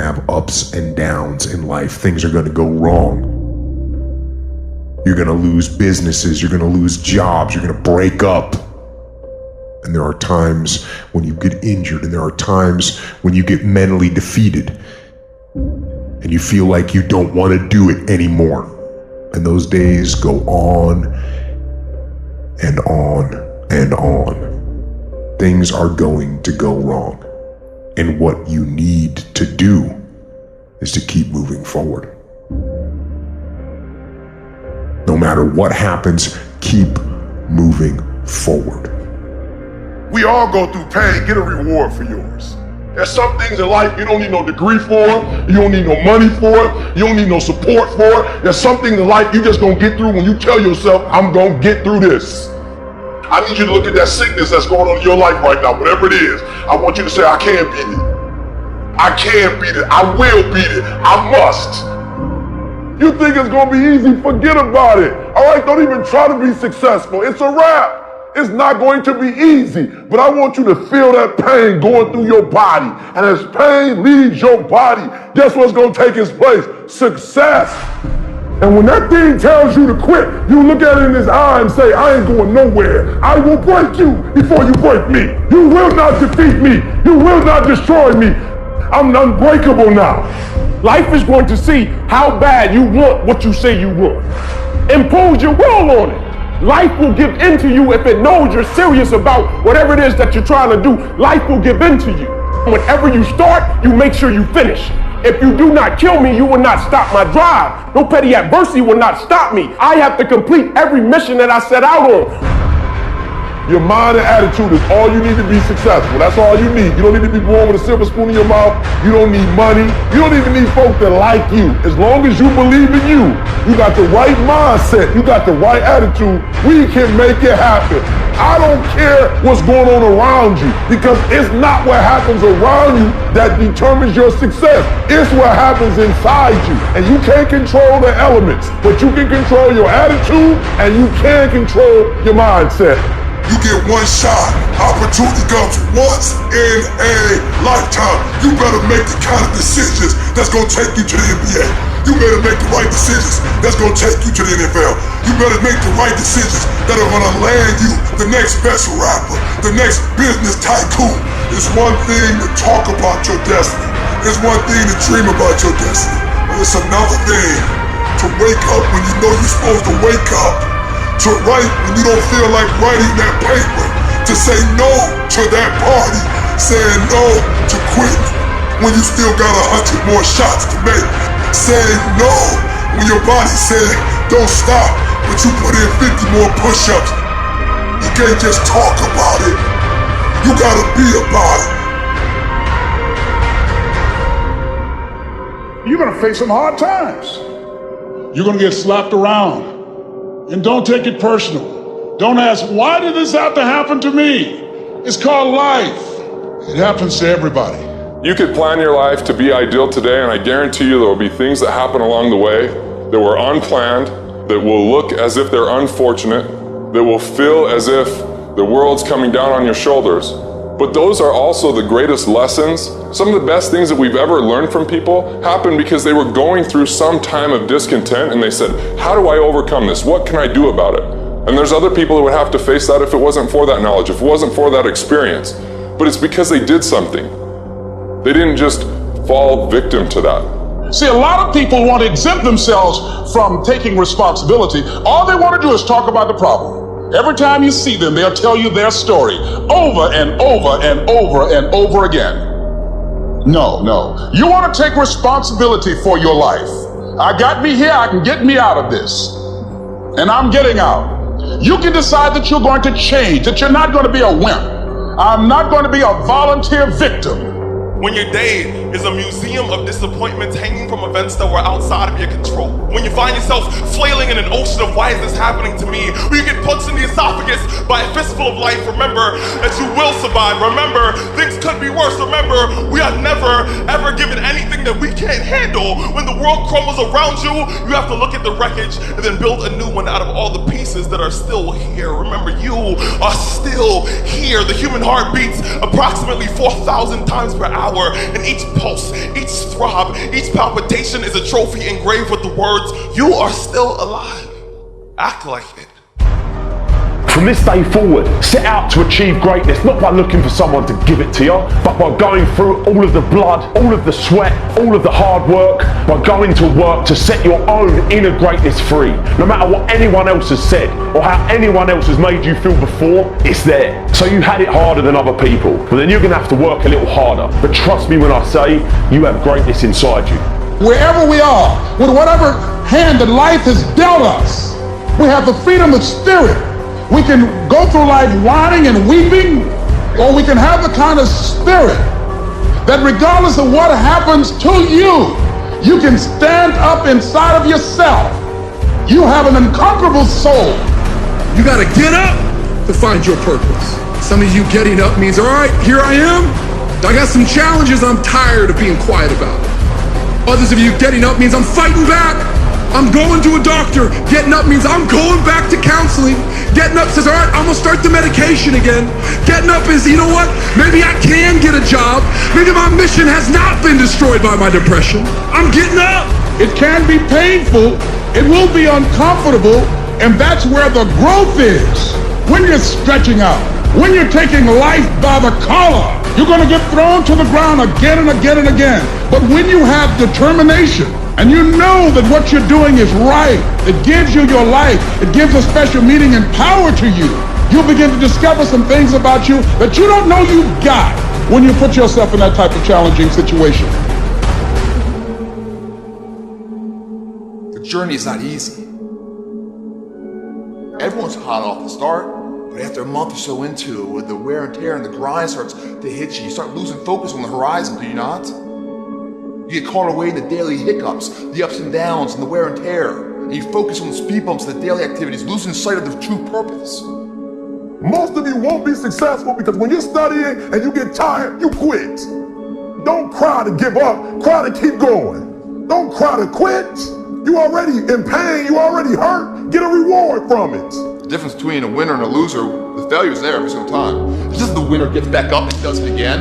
have ups and downs in life. Things are going to go wrong. You're going to lose businesses. You're going to lose jobs. You're going to break up. And there are times when you get injured, and there are times when you get mentally defeated and you feel like you don't want to do it anymore. And those days go on and on and on. Things are going to go wrong. And what you need to do is to keep moving forward. No matter what happens, keep moving forward. We all go through pain. Get a reward for yours. There's some things in life you don't need no degree for, you don't need no money for it, you don't need no support for it. There's some things in life you just gonna get through when you tell yourself, I'm gonna get through this. I need you to look at that sickness that's going on in your life right now, whatever it is. I want you to say, I can't beat it. I can beat it. I will beat it. I must. You think it's gonna be easy? Forget about it. All right, don't even try to be successful. It's a wrap. It's not going to be easy, but I want you to feel that pain going through your body. And as pain leaves your body, guess what's going to take its place? Success. And when that thing tells you to quit, you look at it in his eye and say, I ain't going nowhere. I will break you before you break me. You will not defeat me. You will not destroy me. I'm unbreakable now. Life is going to see how bad you want what you say you want. Impose your will on it. Life will give in to you if it knows you're serious about whatever it is that you're trying to do. Life will give in to you. Whenever you start, you make sure you finish. If you do not kill me, you will not stop my drive. No petty adversity will not stop me. I have to complete every mission that I set out on. Your mind and attitude is all you need to be successful. That's all you need. You don't need to be born with a silver spoon in your mouth. You don't need money. You don't even need folks that like you. As long as you believe in you, you got the right mindset, you got the right attitude, we can make it happen. I don't care what's going on around you, because it's not what happens around you that determines your success. It's what happens inside you. And you can't control the elements, but you can control your attitude and you can control your mindset. You get one shot. Opportunity comes once in a lifetime. You better make the kind of decisions that's gonna take you to the NBA. You better make the right decisions that's gonna take you to the NFL. You better make the right decisions that are gonna land you the next best rapper, the next business tycoon. It's one thing to talk about your destiny. It's one thing to dream about your destiny. But it's another thing to wake up when you know you're supposed to wake up. To write when you don't feel like writing that paper, to say no to that party, saying no to quitting when you still got 100 more shots to make, saying no when your body said don't stop, but you put in 50 more push-ups. You can't just talk about it, you gotta be about it. You're gonna face some hard times. You're gonna get slapped around. And don't take it personal. Don't ask, why did this have to happen to me? It's called life. It happens to everybody. You could plan your life to be ideal today, and I guarantee you there will be things that happen along the way that were unplanned, that will look as if they're unfortunate, that will feel as if the world's coming down on your shoulders. But those are also the greatest lessons. Some of the best things that we've ever learned from people happened because they were going through some time of discontent and they said, how do I overcome this? What can I do about it? And there's other people that would have to face that if it wasn't for that knowledge, if it wasn't for that experience. But it's because they did something. They didn't just fall victim to that. See, a lot of people want to exempt themselves from taking responsibility. All they want to do is talk about the problem. Every time you see them, they'll tell you their story over and over and over and over again. No. You want to take responsibility for your life. I got me here, I can get me out of this. And I'm getting out. You can decide that you're going to change, that you're not going to be a wimp. I'm not going to be a volunteer victim. When your day is a museum of disappointments hanging from events that were outside of your control. When you find yourself flailing in an ocean of why is this happening to me? When you get punched in the esophagus by a fistful of life, remember that you will survive. Remember, things could be worse. Remember, we are never, ever given anything that we can't handle. When the world crumbles around you, you have to look at the wreckage and then build a new one out of all the pieces that are still here. Remember, you are still here. The human heart beats approximately 4,000 times per hour. power, and each pulse, each throb, each palpitation is a trophy engraved with the words, "You are still alive. Act like it." From this day forward, set out to achieve greatness, not by looking for someone to give it to you, but by going through all of the blood, all of the sweat, all of the hard work, by going to work to set your own inner greatness free. No matter what anyone else has said, or how anyone else has made you feel before, it's there. So you had it harder than other people, but then you're gonna have to work a little harder. But trust me when I say, you have greatness inside you. Wherever we are, with whatever hand that life has dealt us, we have the freedom of spirit. We can go through life whining and weeping, or we can have the kind of spirit that regardless of what happens to you, you can stand up inside of yourself. You have an unconquerable soul. You gotta get up to find your purpose. Some of you getting up means, all right, here I am. I got some challenges I'm tired of being quiet about. Others of you getting up means I'm fighting back. I'm going to a doctor. Getting up means I'm going back to counseling. Getting up says, all right, I'm gonna start the medication again. Getting up is, you know what? Maybe I can get a job. Maybe my mission has not been destroyed by my depression. I'm getting up. It can be painful. It will be uncomfortable. And that's where the growth is. When you're stretching out, when you're taking life by the collar, you're gonna get thrown to the ground again and again and again. But when you have determination, and you know that what you're doing is right, it gives you your life, it gives a special meaning and power to you, you'll begin to discover some things about you that you don't know you've got when you put yourself in that type of challenging situation. The journey is not easy. Everyone's hot off the start, but after a month or so into it, with the wear and tear and the grind starts to hit you, you start losing focus on the horizon, do you not? You get caught away in the daily hiccups, the ups and downs, and the wear and tear. And you focus on the speed bumps, the daily activities, losing sight of the true purpose. Most of you won't be successful because when you're studying and you get tired, you quit. Don't cry to give up, cry to keep going. Don't cry to quit. You already in pain, you already hurt, get a reward from it. The difference between a winner and a loser, the failure is there every single time. It's just the winner gets back up and does it again,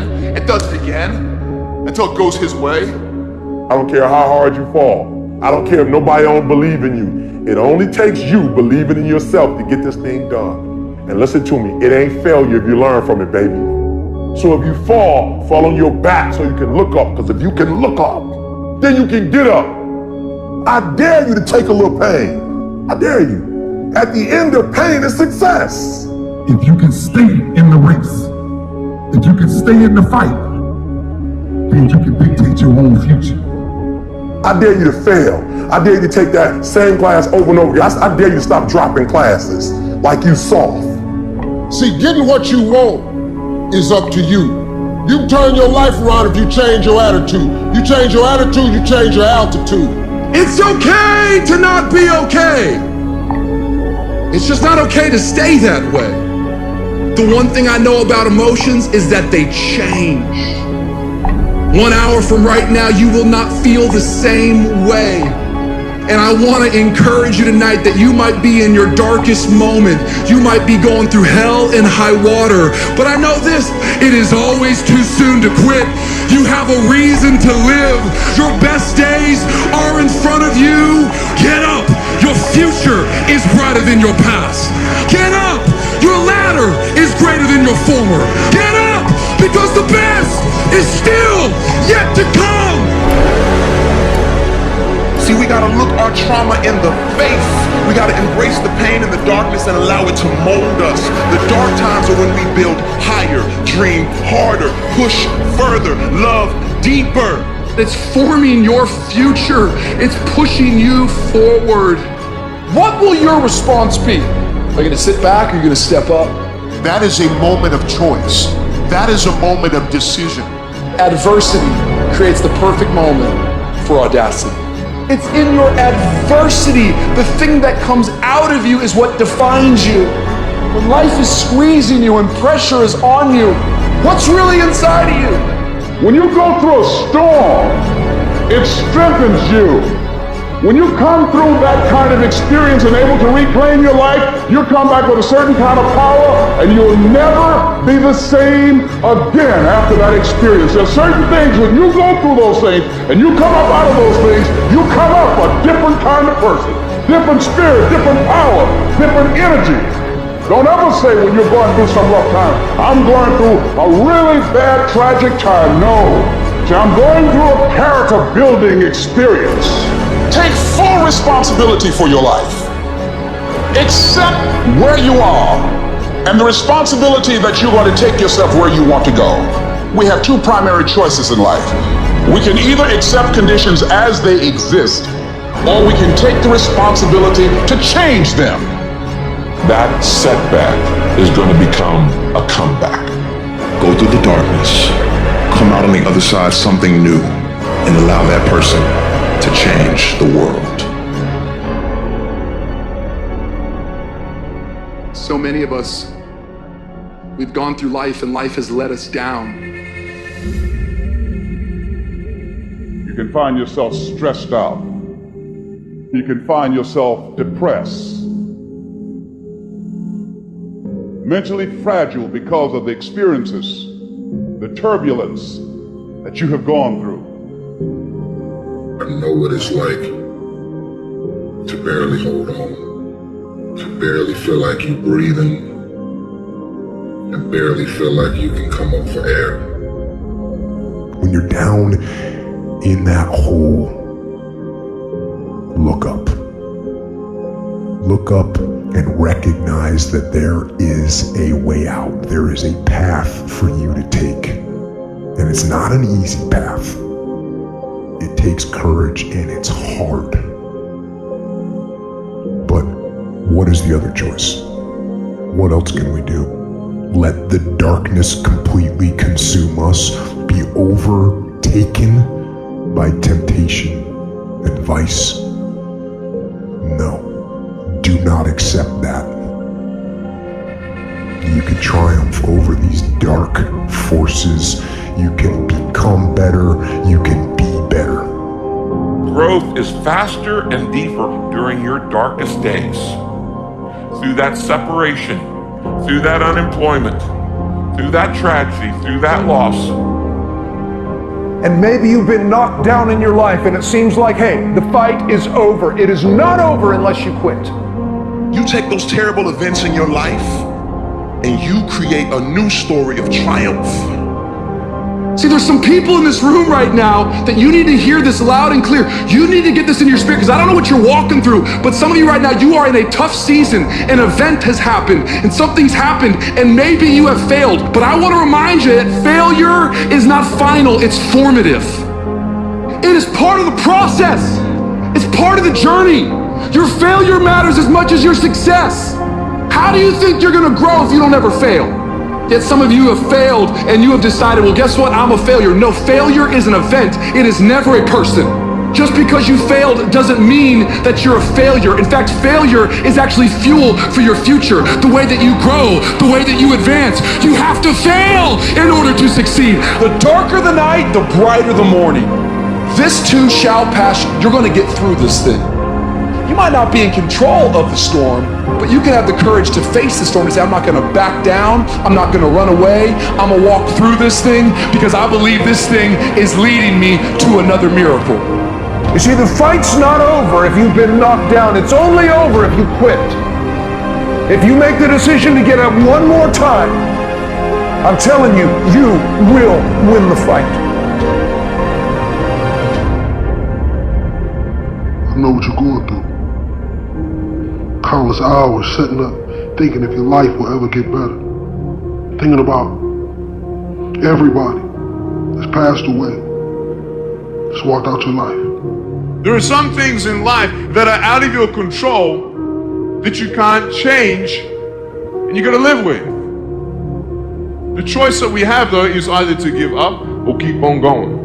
until it goes his way. I don't care how hard you fall. I don't care if nobody don't believe in you. It only takes you believing in yourself to get this thing done. And listen to me, it ain't failure if you learn from it, baby. So if you fall on your back so you can look up, because if you can look up, then you can get up. I dare you to take a little pain. I dare you. At the end of pain is success. If you can stay in the race, if you can stay in the fight, then you can dictate your own future. I dare you to fail. I dare you to take that same class over and over again. I dare you to stop dropping classes like you soft. See, getting what you want is up to you. You turn your life around if you change your attitude. You change your attitude, you change your altitude. It's okay to not be okay. It's just not okay to stay that way. The one thing I know about emotions is that they change. 1 hour from right now, you will not feel the same way. And I want to encourage you tonight that you might be in your darkest moment. You might be going through hell and high water. But I know this, it is always too soon to quit. You have a reason to live. Your best days are in front of you. Get up. Your future is brighter than your past. Get up. Your ladder is greater than your former. Get up, because the best is still yet to come. See, we gotta look our trauma in the face. We gotta embrace the pain and the darkness and allow it to mold us. The dark times are when we build higher, dream harder, push further, love deeper. It's forming your future. It's pushing you forward. What will your response be? Are you gonna sit back or are you gonna step up? That is a moment of choice. That is a moment of decision. Adversity creates the perfect moment for audacity. It's in your adversity. The thing that comes out of you is what defines you. When life is squeezing you and pressure is on you, what's really inside of you? When you go through a storm, it strengthens you. When you come through that kind of experience and able to reclaim your life, you come back with a certain kind of power, and you'll never be the same again after that experience. There are certain things, when you go through those things and you come up out of those things, you come up a different kind of person, different spirit, different power, different energy. Don't ever say when you're going through some rough time, I'm going through a really bad, tragic time. No. See, I'm going through a character building experience. Take full responsibility for your life. Accept where you are and the responsibility that you're going to take yourself where you want to go. We have two primary choices in life. We can either accept conditions as they exist, or we can take the responsibility to change them. That setback is going to become a comeback. Go through the darkness, come out on the other side something new, and allow that person to change the world. So many of us, we've gone through life and life has let us down. You can find yourself stressed out. You can find yourself depressed, mentally fragile because of the experiences, the turbulence that you have gone through. I know what it's like to barely hold on, to barely feel like you're breathing, and barely feel like you can come up for air. When you're down in that hole, look up. Look up and recognize that there is a way out. There is a path for you to take. And it's not an easy path. It takes courage and it's hard. But what is the other choice? What else can we do? Let the darkness completely consume us, be overtaken by temptation and vice? No, do not accept that. You can triumph over these dark forces. You can become better. You can be better. Growth is faster and deeper during your darkest days. Through that separation, through that unemployment, through that tragedy, through that loss. And maybe you've been knocked down in your life and it seems like, hey, the fight is over. It is not over unless you quit. You take those terrible events in your life and you create a new story of triumph. See, there's some people in this room right now that you need to hear this loud and clear. You need to get this in your spirit, because I don't know what you're walking through, but some of you right now, you are in a tough season. An event has happened and something's happened and maybe you have failed. But I want to remind you that failure is not final, it's formative. It is part of the process. It's part of the journey. Your failure matters as much as your success. How do you think you're gonna grow if you don't ever fail? Yet some of you have failed and you have decided, well, guess what? I'm a failure. No, failure is an event. It is never a person. Just because you failed doesn't mean that you're a failure. In fact, failure is actually fuel for your future. The way that you grow, the way that you advance. You have to fail in order to succeed. The darker the night, the brighter the morning. This too shall pass. You're going to get through this thing. You might not be in control of the storm, but you can have the courage to face the storm and say, I'm not going to back down. I'm not going to run away. I'm going to walk through this thing because I believe this thing is leading me to another miracle. You see, the fight's not over if you've been knocked down. It's only over if you quit. If you make the decision to get up one more time, I'm telling you, you will win the fight. I know what you're going through. Countless hours sitting up, thinking if your life will ever get better. Thinking about everybody that's passed away, just walked out your life. There are some things in life that are out of your control that you can't change and you gotta live with. The choice that we have though is either to give up or keep on going.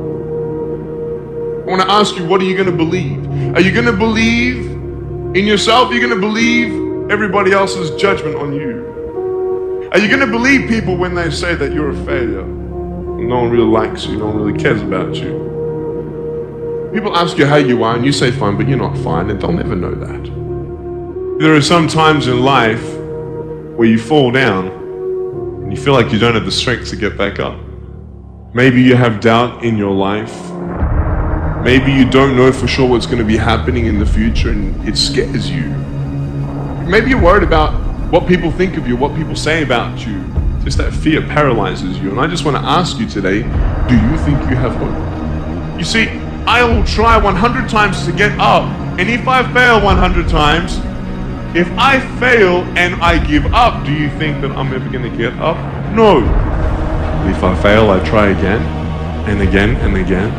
I want to ask you, what are you going to believe? Are you going to believe in yourself? Are you going to believe everybody else's judgment on you? Are you going to believe people when they say that you're a failure? No one really likes you, no one really cares about you. People ask you how you are and you say fine, but you're not fine, and they'll never know that. There are some times in life where you fall down and you feel like you don't have the strength to get back up. Maybe you have doubt in your life. Maybe you don't know for sure what's going to be happening in the future and it scares you. Maybe you're worried about what people think of you, what people say about you. Just that fear paralyzes you. And I just want to ask you today, do you think you have hope? You see, I will try 100 times to get up, and if I fail 100 times, if I fail and I give up, do you think that I'm ever going to get up? No. If I fail, I try again, and again, and again.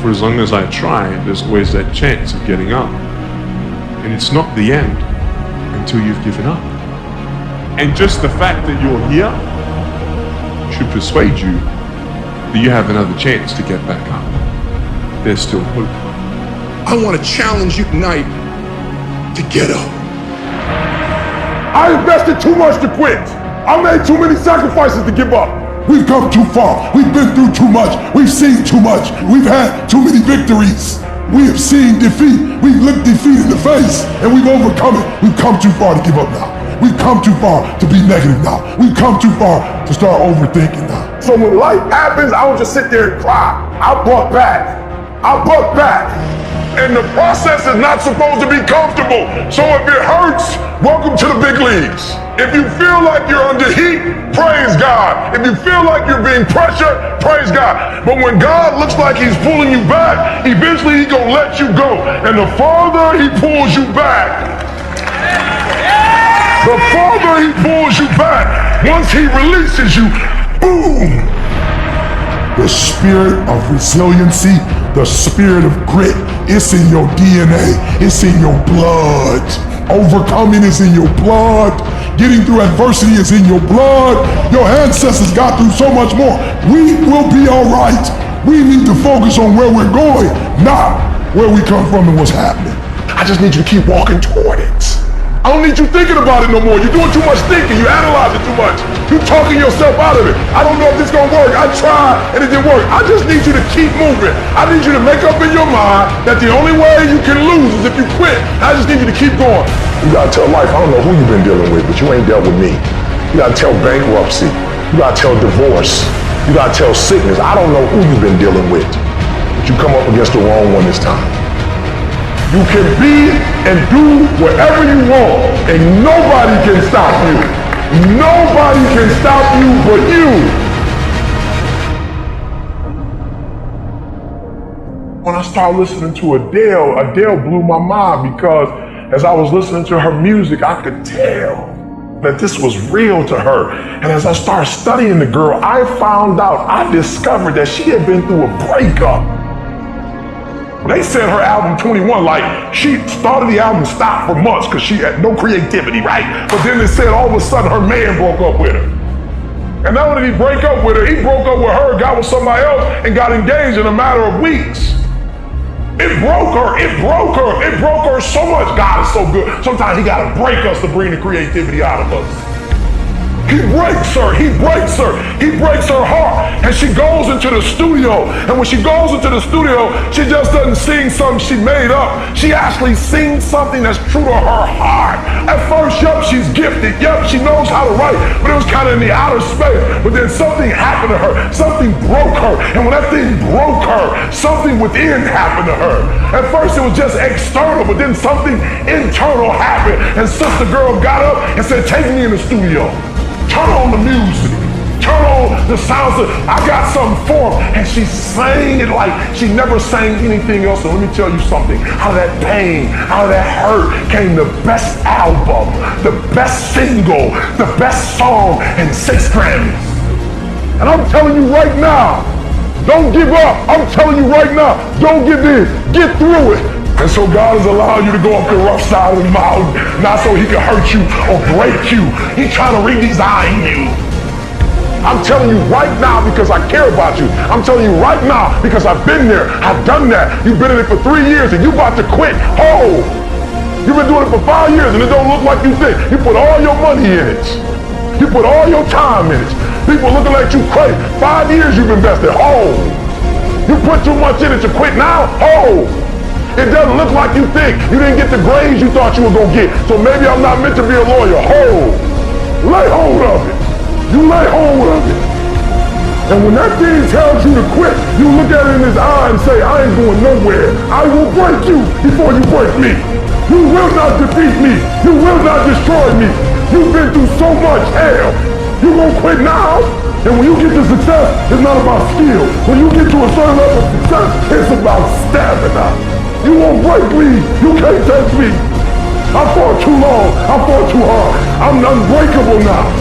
For as long as I try, there's always that chance of getting up. And it's not the end until you've given up. And just the fact that you're here should persuade you that you have another chance to get back up. There's still hope. I want to challenge you tonight to get up. I invested too much to quit. I made too many sacrifices to give up. We've come too far. We've been through too much. We've seen too much. We've had too many victories. We have seen defeat. We've looked defeat in the face and we've overcome it. We've come too far to give up now. We've come too far to be negative now. We've come too far to start overthinking now. So when life happens, I don't just sit there and cry. I buck back. I buck back. And the process is not supposed to be comfortable. So if it hurts, welcome to the big leagues. If you feel like you're under heat, praise God. If you feel like you're being pressured, praise God. But when God looks like he's pulling you back, eventually he's gonna let you go. And the farther he pulls you back, the farther he pulls you back, once he releases you, boom! The spirit of resiliency, the spirit of grit, it's in your DNA, it's in your blood. Overcoming is in your blood. Getting through adversity is in your blood. Your ancestors got through so much more. We will be all right. We need to focus on where we're going, not where we come from and what's happening. I just need you to keep walking toward it. I don't need you thinking about it no more. You're doing too much thinking. You analyze it too much. You're talking yourself out of it. I don't know if this is gonna work. I tried and it didn't work. I just need you to keep moving. I need you to make up in your mind that the only way you can lose is if you quit. I just need you to keep going. You gotta tell life, I don't know who you've been dealing with, but you ain't dealt with me. You gotta tell bankruptcy. You gotta tell divorce. You gotta tell sickness. I don't know who you've been dealing with, but you come up against the wrong one this time. You can be and do whatever you want, and nobody can stop you. Nobody can stop you but you. When I started listening to Adele blew my mind because as I was listening to her music, I could tell that this was real to her. And as I started studying the girl, I discovered that she had been through a breakup. They said her album 21, like she started the album and stopped for months because she had no creativity, right? But then they said all of a sudden her man broke up with her. And not only did he break up with her, he broke up with her, got with somebody else, and got engaged in a matter of weeks. It broke her so much. God is so good. Sometimes he gotta break us to bring the creativity out of us. He breaks her heart, and she goes into the studio, and when she goes into the studio, she just doesn't sing something she made up. She actually sings something that's true to her heart. At first, yup, she's gifted, yup, she knows how to write, but it was kind of in the outer space. But then something happened to her, something broke her, and when that thing broke her, something within happened to her. At first, it was just external, but then something internal happened, and Sister Girl got up and said, take me in the studio. Turn on the music. Turn on the sounds of, I got something for her. And she sang it like she never sang anything else. And let me tell you something. Out of that pain, out of that hurt came the best album, the best single, the best song, and 6 Grammys. And I'm telling you right now, don't give up. I'm telling you right now, don't give in. Get through it. And so God has allowed you to go up the rough side of the mountain, not so he can hurt you or break you. He's trying to redesign you. I'm telling you right now because I care about you. I'm telling you right now because I've been there. I've done that. You've been in it for 3 years and you about to quit. Oh, you've been doing it for 5 years and it don't look like you think. You put all your money in it. You put all your time in it. People looking at you crazy. 5 years you've invested. Oh. You put too much in it to quit now? Oh! It doesn't look like you think. You didn't get the grades you thought you were going to get. So maybe I'm not meant to be a lawyer. Hold. Lay hold of it. You lay hold of it. And when that thing tells you to quit, you look at it in his eye and say, I ain't going nowhere. I will break you before you break me. You will not defeat me. You will not destroy me. You've been through so much hell. You gonna quit now? And when you get to success, it's not about skill. When you get to a certain level of success, it's about stamina. You won't break me. You can't touch me. I fought too long. I fought too hard. I'm unbreakable now.